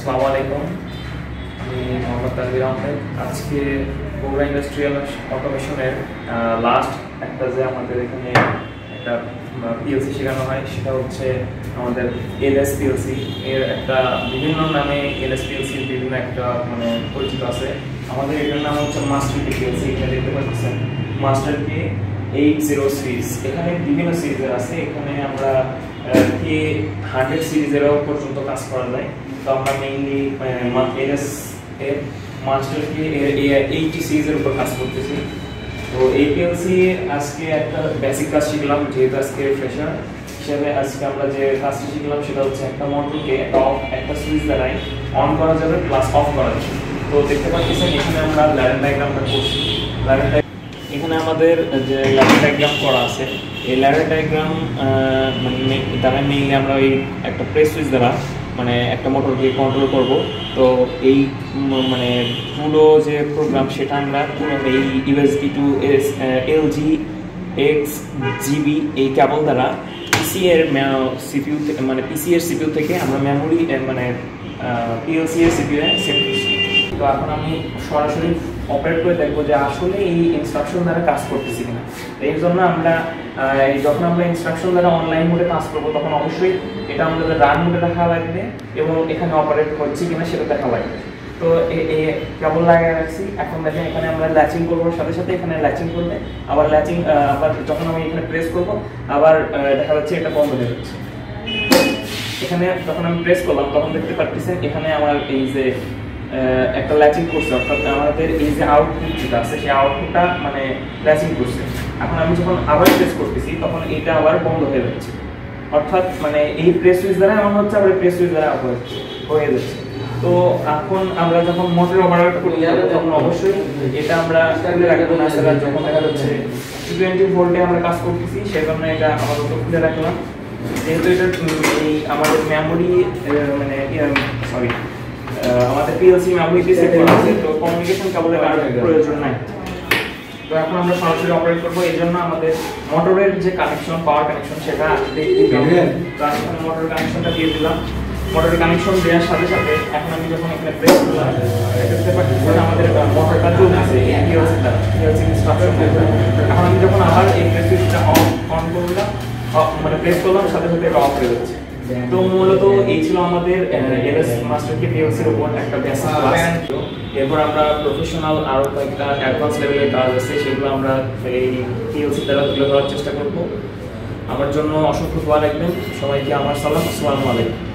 আসসালামু আলাইকুম, আমি মোহাম্মদ তানভীর আহমেদ। আজকে বগুড়া ইন্ডাস্ট্রিয়াল অটোমেশনের লাস্ট একটা যে আমাদের এখানে একটা পিএলসি শেখানো হয় সেটা হচ্ছে আমাদের এলএস পিএলসি। এর একটা বিভিন্ন নামে এলএস পিএলসির বিভিন্ন একটা পরিচিত আছে। আমাদের এটার নাম হচ্ছে মাস্টার কি পিএলসি। এটা দেখতে পাচ্ছেন মাস্টার কি 80 সিরিজ। এখানে বিভিন্ন সিরিজের আছে। এখানে আমরা কে 100 সিরিজেরও পর্যন্ত কাজ করা যায়। তো আমরা মেইনলি এলএস এর মাস্টার কি 80 সিরিজের উপর কাজ করতেছি। তো এই পিএলসি আজকে একটা বেসিক কাজ শিখলাম, যেহেতু আজকে ফ্রেশার হিসেবে আজকে আমরা যে কাজটি শিখলাম সেটা হচ্ছে একটা মোটরকে একটা সুইচ দ্বারাই অন করা যাবে প্লাস অফ করা যাবে। তো দেখতে পাচ্ছেন এখানে আমরা ল্যাডার ডায়াগ্রামটা করছি। এখানে আমাদের যে ল্যাডার ডায়াগ্রাম করা আছে, এই ল্যাডার ডায়াগ্রাম দ্বারা মেইনলি আমরা এই একটা প্রেস সুইচ দ্বারা একটা মোটরকে কন্ট্রোল করব। তো এই পুরো যে প্রোগ্রাম সেটা আমরা পুরো এই USB to LG X GB এই কেবল দ্বারা পিসি এর সিপিইউ পিসি এর সিপিইউ থেকে আমরা মেমোরি পিএলসি এর সিপিইউ এ সেট করছি। তো এখন আমি সরাসরি অপারেট করে দেখবো যে আসলে এই ইনস্ট্রাকশন দ্বারা কাজ করতেছি কিনা। এর জন্য আমরা যখন আমরা ইনস্ট্রাকশন দ্বারা অনলাইন মোডে কাজ করবো তখন অবশ্যই এটা আমাদের রান মোডে দেখা লাগবে এবং এখানে অপারেট হচ্ছে কিনা সেটা দেখা লাগবে। তো কেবল লাগিয়ে রাখছি। এখন দেখেন এখানে আমরা ল্যাচিং করবো, সাথে সাথে এখানে ল্যাচিং করবে, আবার ল্যাচিং আবার যখন আমি এখানে প্রেস করবো আবার দেখা যাচ্ছে এটা বন্ধ হয়ে যাচ্ছে। এখানে যখন আমি প্রেস করলাম তখন দেখতে পাচ্ছেন এখানে আমার এই যে একটা ল্যাচিং করছে, অর্থাৎ আমাদের এই যে আউটপুট যেটা আছে সেই আউটপুটটা ল্যাচিং করছে। এখন আমি যখন আবার প্রেস করতেছি তখন এটা আবার বন্ধ হয়ে যাচ্ছে, অর্থাৎ এই প্রেস সুইচ দ্বারা এমন হচ্ছে আবার প্রেস সুইচ দ্বারা হয়ে যাচ্ছে। তো এখন আমরা যখন মোটর অপারেট করি তখন অবশ্যই এটা আমরা খুলে রাখবো না। সেটা যখন দেখা যাচ্ছে 220 ভোল্টে আমরা কাজ করতেছি সেই জন্য এটা আপাতত খুলে রাখলাম, যেহেতু এটা আমাদের মেমোরি আমাদের পিএলসি মেমোরিতে সেট করা আছে। তো কমিউনিকেশন কেবলের প্রয়োজন নাই। তো এখন আমরা সরাসরি অপারেট করবো। এই জন্য আমাদের মোটরের যে কানেকশন, পাওয়ার কানেকশন সেটা দিতে হবে। তো আমি এখানে মোটর কানেকশনটা দিয়ে দিলাম। মোটরের কানেকশন দেওয়ার সাথে সাথে এখন আমি যখন এখানে প্রেস করলাম দেখতে পাচ্ছেন আমাদের মোটরটা চলতেছে এই পিএলসি ইনস্ট্রাকশন। এখন আমি যখন আবার এই প্রেস সুইচটা অন করলাম, প্রেস করলাম, সাথে সাথে এটা অফ হয়ে যাচ্ছে। তো মূলত এই ছিল আমাদের এলএস মাস্টার কি পিএলসির উপর একটা বেসিক ক্লাস। এরপর আমরা প্রফেশনাল আরো কয়েকটা অ্যাডভান্স লেভেলের কাজ আছে, সেগুলো আমরা এই পিএলসি দ্বারা তুলে ধরার চেষ্টা করব। আমার জন্য অসংখ্য দোয়া রাখবেন। সবাইকে আমার সালাম। আসসালামু আলাইকুম।